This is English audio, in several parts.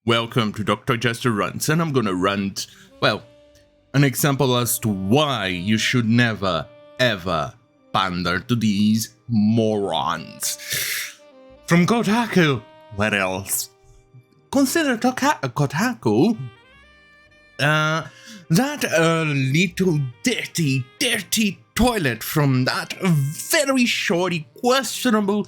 Welcome to Dr. Jester Rants, and I'm gonna rant, well, an example as to why you should never, ever pander to these morons. From Kotaku, what else? Consider Kotaku, that little dirty toilet from that very shorty, questionable,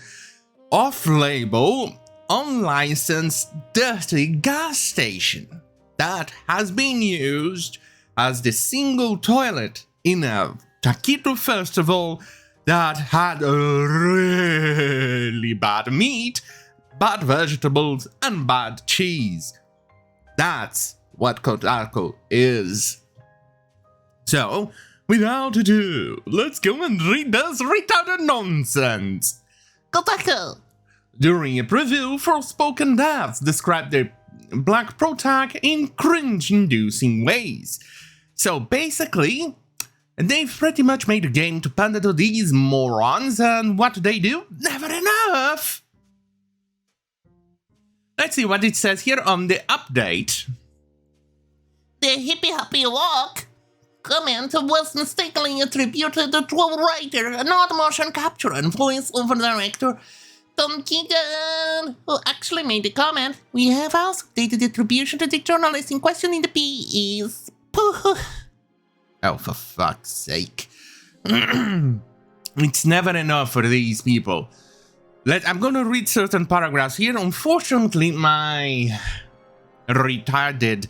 off-label, unlicensed, dirty gas station that has been used as the single toilet in a taquito festival that had really bad meat, bad vegetables, and bad cheese. That's what Kotaku is. So, without ado, let's go and read this retarded nonsense. Kotaku. During a preview, Forspoken devs described their black protag in cringe-inducing ways. So basically, they've pretty much made a game to pander to these morons, and what do? Never enough! Let's see what it says here on the update. The hippy-hoppy walk comment was mistakenly attributed to a writer, not motion capture and voice-over director, Tom Keegan, who actually made the comment. We have also updated the attribution to the journalist in question in the piece. Oh, for fuck's sake. It's never enough for these people. I'm gonna read certain paragraphs here. Unfortunately, my retarded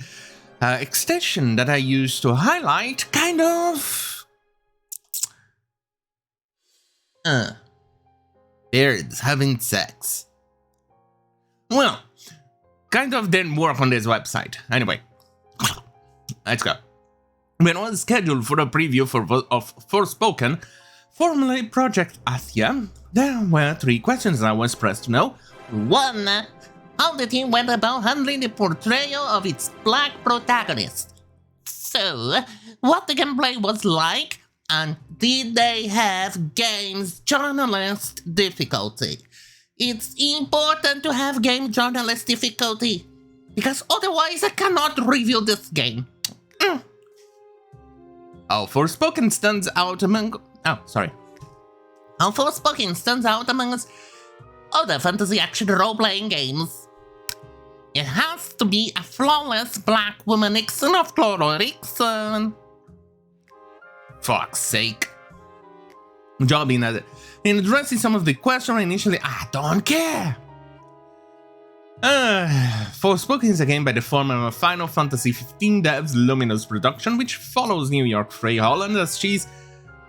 extension that I used to highlight kind of... Birds having sex. Well, kind of didn't work on this website. Anyway, let's go. When I was scheduled for a preview of Forspoken, formerly Project Athia, there were 3 questions I was pressed to know. 1. How the team went about handling the portrayal of its black protagonist? 2. What the gameplay was like? And did they have games journalist difficulty? It's important to have game journalist difficulty, because otherwise I cannot review this game. How Forspoken stands out among... How Forspoken stands out amongst other fantasy action role-playing games. It has to be a flawless black woman Nixon of Chlororixon. Fuck's sake. Job in addressing some of the questions initially, I don't care. Forspoken is a game by the former Final Fantasy XV devs Luminous production, which follows New York Frey Holland as she's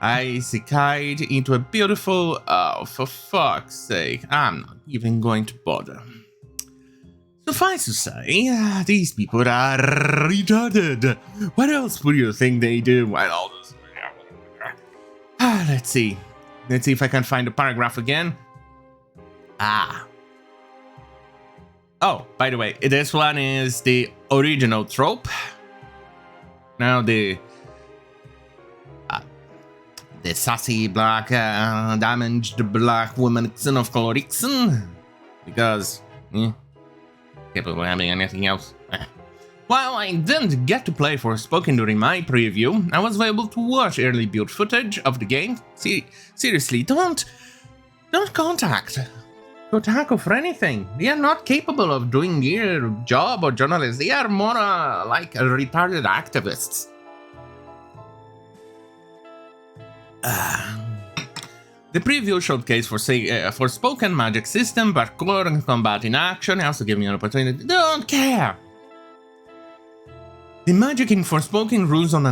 isekai into a beautiful... Oh, for fuck's sake, I'm not even going to bother. Suffice to say, these people are retarded. What else would you think they do? Well, let's see. Let's see if I can find the paragraph again. Oh, by the way, this one is the original trope. Now the sassy black, damaged black woman of Chlorixon. Because, capable of having anything else. While I didn't get to play Forspoken during my preview, I was able to watch early build footage of the game. Seriously, don't contact Kotaku for anything. They are not capable of doing their job or journalists. They are more like retarded activists. The preview showcased Forspoken magic system, parkour, and combat in action. It also gave me an opportunity. Don't care. The magic in Forspoken runs on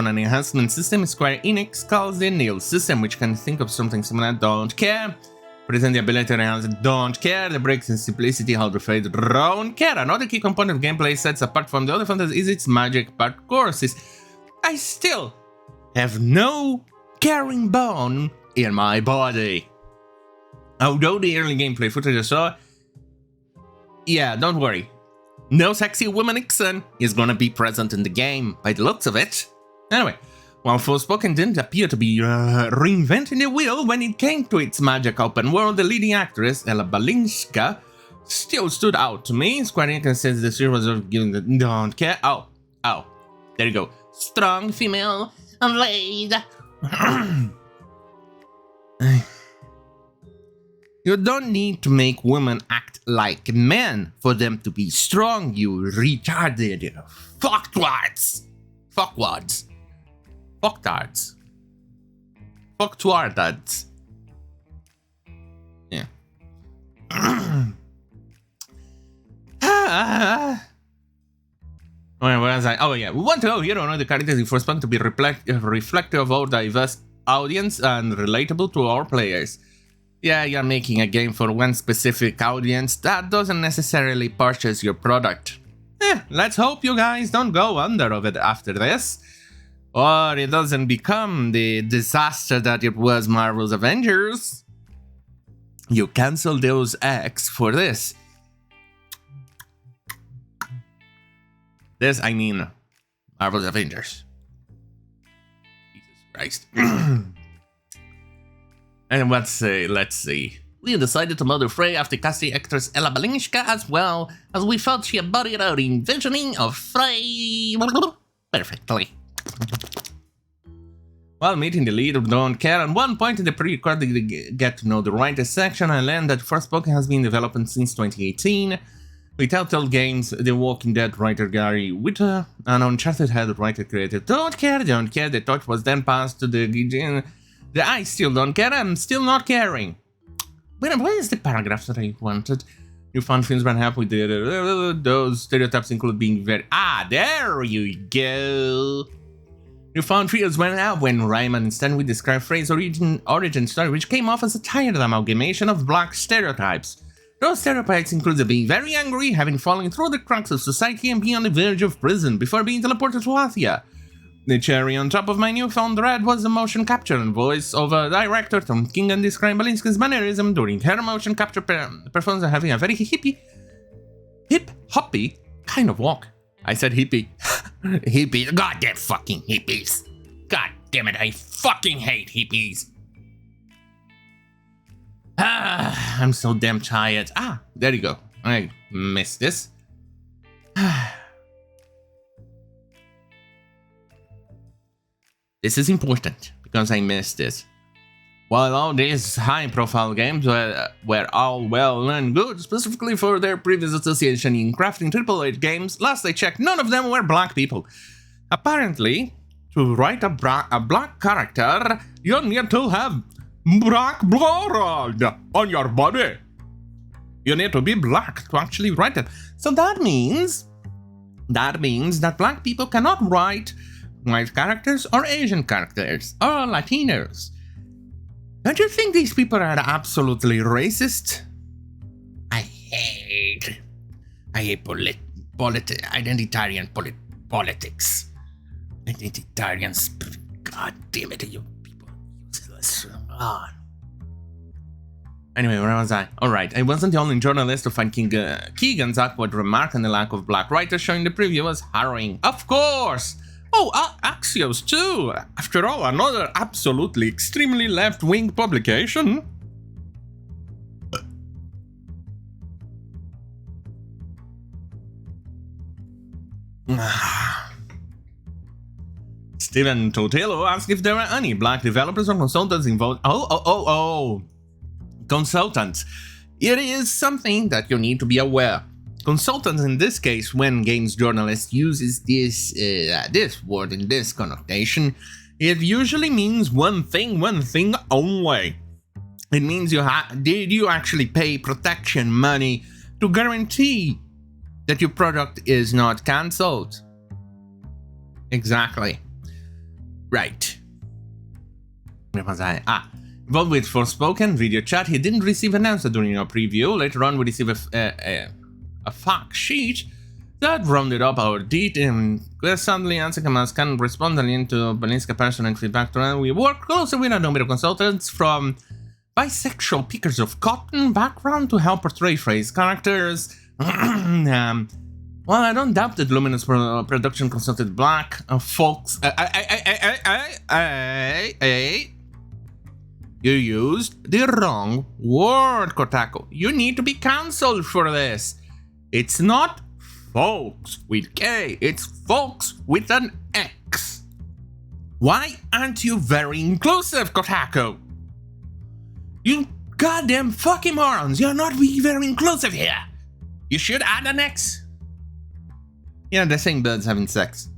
an enhancement system SquareEnix calls the Nail system, which can think of something similar. Don't care. Present the ability to enhance don't care. The breaks in simplicity, how to fade, don't care. Another key component of gameplay sets apart from the other fantasy is its magic parkour. I still have no caring bone in my body. Although the early gameplay footage I saw, yeah, don't worry. No sexy woman Nixon is gonna be present in the game, by the looks of it. Anyway, while Forspoken didn't appear to be reinventing the wheel when it came to its magic open world, the leading actress, Ella Balinska, still stood out to me. Square Enix says the series was giving the don't care. Oh, there you go. Strong female lead. You don't need to make women act like men for them to be strong, you retarded fucktwards. Fuckwads. Fucktards. Fucktwardads. Yeah. Where was I? Oh yeah, we want to hero on the characters in Forspoken to be reflective of our diverse audience and relatable to our players. Yeah, you're making a game for one specific audience that doesn't necessarily purchase your product. Let's hope you guys don't go under of it after this. Or it doesn't become the disaster that it was Marvel's Avengers. You cancel Deus Ex for this. This, I mean, Marvel's Avengers. Jesus Christ. And let's see. We decided to murder Frey after casting actress Ella Balinska as well, as we felt she embodied our envisioning of Frey perfectly. While meeting the lead of Don't Care, at one point in the pre-recorded Get to Know the Writers section, I learned that Forspoken has been developing since 2018. With Telltale Games, The Walking Dead writer Gary Whitta, and Uncharted head writer created Don't Care. The torch was then passed to the I still don't care, I'm still not caring. Where is the paragraph that I wanted? You found films when happy with those stereotypes include being very... there you go. You found feels when Ryman instead we describe Frey's origin story, which came off as a tired amalgamation of black stereotypes. Those stereotypes include being very angry, having fallen through the cracks of society and being on the verge of prison before being teleported to Athia. The cherry on top of my newfound dread was the motion capture and voice of director Tom King and described Balinska's mannerism during her motion capture performance and having a very hip-hoppy kind of walk. I said hippie. Hippie. Goddamn fucking hippies. God damn it, I fucking hate hippies. I'm so damn tired. There you go. I missed this. This is important, because I missed this. While all these high-profile games were all well and good, specifically for their previous association in crafting AAA games, last I checked, none of them were black people. Apparently, to write a black character, you need to have black blood on your body. You need to be black to actually write it. So that means that black people cannot write white characters or Asian characters or Latinos. Don't you think these people are absolutely racist? I hate identitarian politics. Identitarians, god damn it, you people useless. Anyway, where was I? Alright, I wasn't the only journalist to find Keegan's awkward remark on the lack of black writers showing the preview was harrowing. Of course! Oh, Axios too! After all, another absolutely extremely left-wing publication. Steven Totelo asked if there were any black developers or consultants involved. Consultants. It is something that you need to be aware. Consultants in this case, when games journalist uses this word in this connotation, it usually means one thing only. It means did you actually pay protection money to guarantee that your product is not cancelled? Exactly. Right. Where was I? Involved with Forspoken video chat, he didn't receive an answer during our preview. Later on, we received a fact sheet that rounded up our deed and suddenly answer commands can respond to Balinska personal feedback. We work closely with a number of consultants from bisexual pickers of cotton background to help portray Frey's characters. Well, I don't doubt that Luminous production consulted black folks. You used the wrong word, Kotaku. You need to be cancelled for this. It's not folks with K, it's folks with an X. Why aren't you very inclusive, Kotaku? You goddamn fucking morons, you're not being very inclusive here. You should add an X. Yeah, the same birds having sex.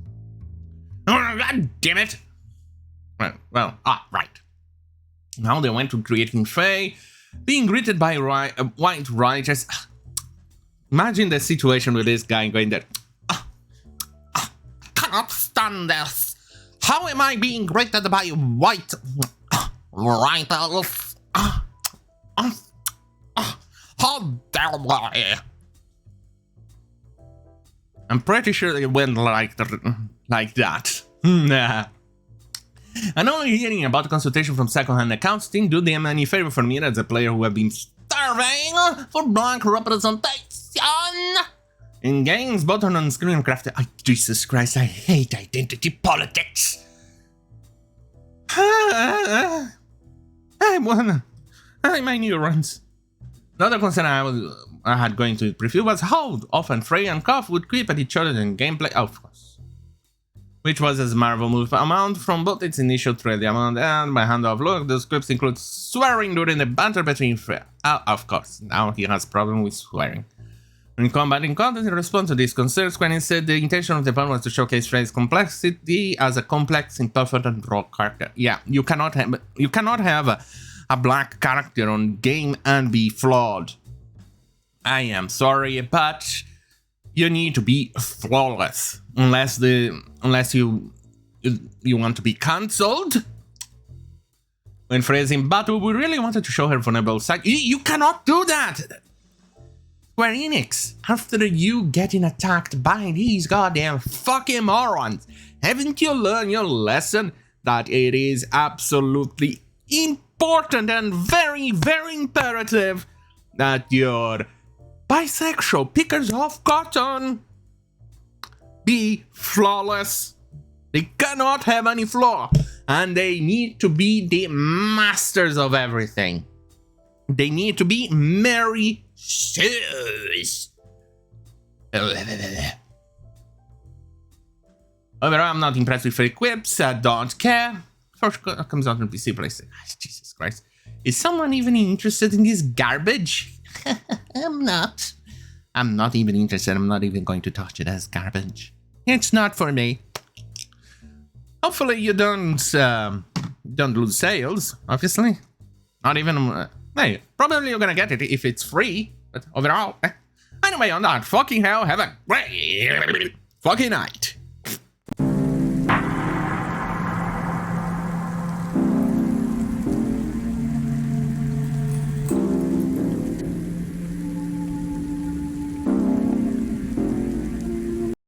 Oh, god damn it. Right. Now they went to creating Faye, being greeted by white righteous. Imagine the situation with this guy going there. Cannot stand this. How am I being greeted by white righteous? How dare I? I'm pretty sure it went like that. Nah. And only hearing about the consultation from second-hand accounts didn't do them any favor for me as a player who have been starving for black representation in games, both on screen and crafted. Oh, Jesus Christ, I hate identity politics. I my neurons. The other concern I had going to preview was how often Frey and Koff would creep at each other in gameplay, of course. Which was as Marvel move amount from both its initial trade amount and my handoff look. The scripts include swearing during the banter between Frey. Of course, now he has problem with swearing. In combating content, in response to these concerns, Squareenix said the intention of the plan was to showcase Frey's complexity as a complex, imperfect, and raw character. Yeah, you cannot have a black character on game and be flawed. I am sorry, but you need to be flawless unless you want to be cancelled. When Frey's in battle, we really wanted to show her vulnerable side. You cannot do that. Squareenix, after you getting attacked by these goddamn fucking morons, haven't you learned your lesson that it is absolutely important and very, very imperative that your bisexual pickers of cotton be flawless? They cannot have any flaw, and they need to be the masters of everything. They need to be Mary Sue's. Overall, I'm not impressed with fake quips. I don't care. First comes out on PC, PlayStation. Jesus Christ. Is someone even interested in this garbage? I'm not. I'm not even interested. I'm not even going to touch it as garbage. It's not for me. Hopefully you don't lose sales, obviously. Not even... hey, probably you're gonna get it if it's free, but overall... Anyway, on that, fucking hell, have a great fucking night.